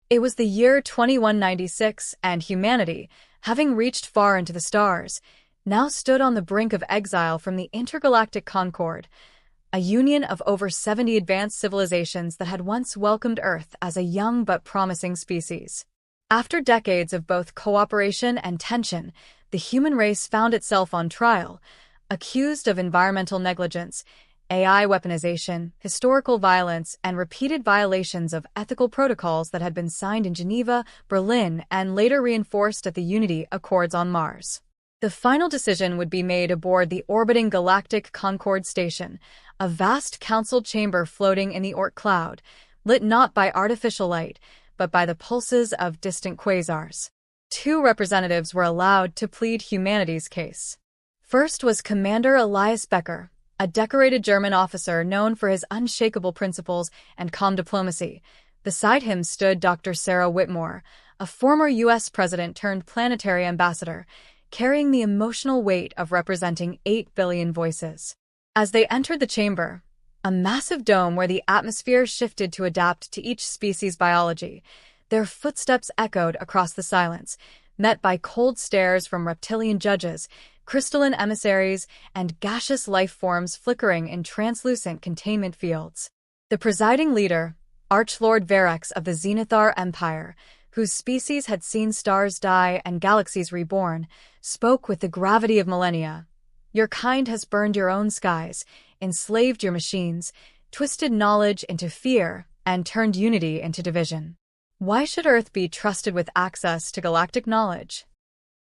It was the year 2196, and humanity, having reached far into the stars, now stood on the brink of exile from the Intergalactic Concord, a union of over 70 advanced civilizations that had once welcomed Earth as a young but promising species. After decades of both cooperation and tension, the human race found itself on trial, accused of environmental negligence, AI weaponization, historical violence, and repeated violations of ethical protocols that had been signed in Geneva, Berlin, and later reinforced at the Unity Accords on Mars. The final decision would be made aboard the orbiting Galactic Concord station, a vast council chamber floating in the Oort cloud, lit not by artificial light, but by the pulses of distant quasars. Two representatives were allowed to plead humanity's case. First was Commander Elias Becker, a decorated German officer known for his unshakable principles and calm diplomacy. Beside him stood Dr. Sarah Whitmore, a former U.S. president turned planetary ambassador, carrying the emotional weight of representing 8 billion voices. As they entered the chamber, a massive dome where the atmosphere shifted to adapt to each species' biology, their footsteps echoed across the silence, met by cold stares from reptilian judges, crystalline emissaries, and gaseous life forms flickering in translucent containment fields. The presiding leader, Archlord Verax of the Zenithar Empire, whose species had seen stars die and galaxies reborn, spoke with the gravity of millennia. Your kind has burned your own skies, enslaved your machines, twisted knowledge into fear, and turned unity into division. Why should Earth be trusted with access to galactic knowledge?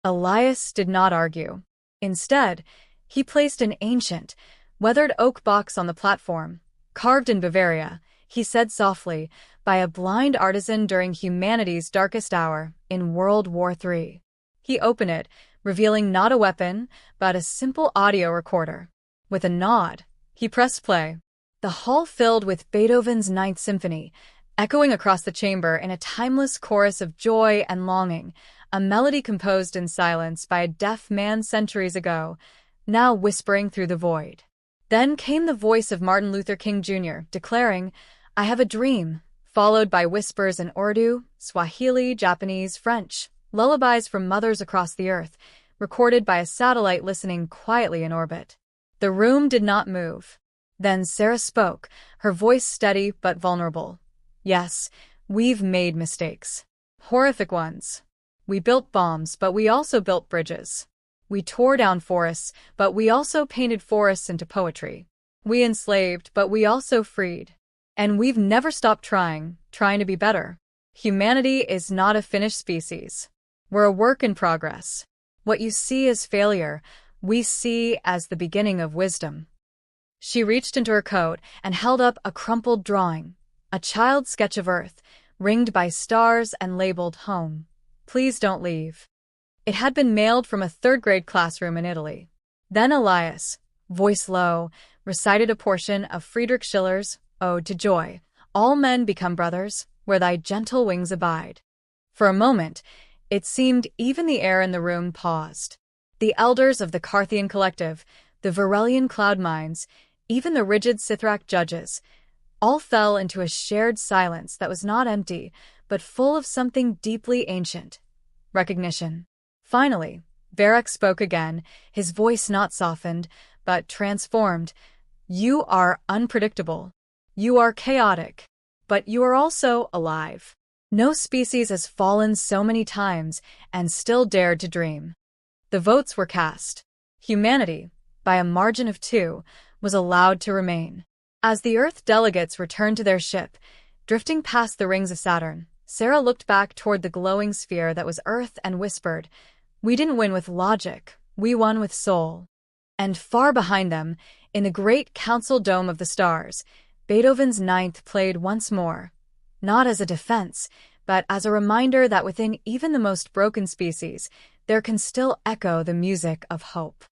Elias did not argue. Instead, he placed an ancient, weathered oak box on the platform. Carved in Bavaria, he said softly, by a blind artisan during humanity's darkest hour in World War III. He opened it, revealing not a weapon, but a simple audio recorder. With a nod, he pressed play. The hall filled with Beethoven's Ninth Symphony, echoing across the chamber in a timeless chorus of joy and longing, a melody composed in silence by a deaf man centuries ago, now whispering through the void. Then came the voice of Martin Luther King Jr., declaring, "I have a dream," followed by whispers in Urdu, Swahili, Japanese, French, lullabies from mothers across the earth, recorded by a satellite listening quietly in orbit. The room did not move. Then Sarah spoke, her voice steady but vulnerable. "Yes, we've made mistakes. Horrific ones. We built bombs, but we also built bridges. We tore down forests, but we also painted forests into poetry. We enslaved, but we also freed. And we've never stopped trying to be better. Humanity is not a finished species. We're a work in progress. What you see as failure, we see as the beginning of wisdom." She reached into her coat and held up a crumpled drawing, a child's sketch of Earth, ringed by stars and labeled home. "Please don't leave." It had been mailed from a third-grade classroom in Italy. Then Elias, voice low, recited a portion of Friedrich Schiller's Ode to Joy, "All men become brothers, where thy gentle wings abide." For a moment, it seemed even the air in the room paused. The elders of the Carthian collective, the Varelian cloud minds, even the rigid Sithrak judges, all fell into a shared silence that was not empty, but full of something deeply ancient. Recognition. Finally, Verax spoke again, his voice not softened, but transformed. "You are unpredictable. You are chaotic. But you are also alive. No species has fallen so many times and still dared to dream." The votes were cast. Humanity, by a margin of 2, was allowed to remain. As the Earth delegates returned to their ship, drifting past the rings of Saturn, Sarah looked back toward the glowing sphere that was Earth and whispered, "We didn't win with logic, we won with soul." And far behind them, in the great council dome of the stars, Beethoven's Ninth played once more, not as a defense, but as a reminder that within even the most broken species, there can still echo the music of hope.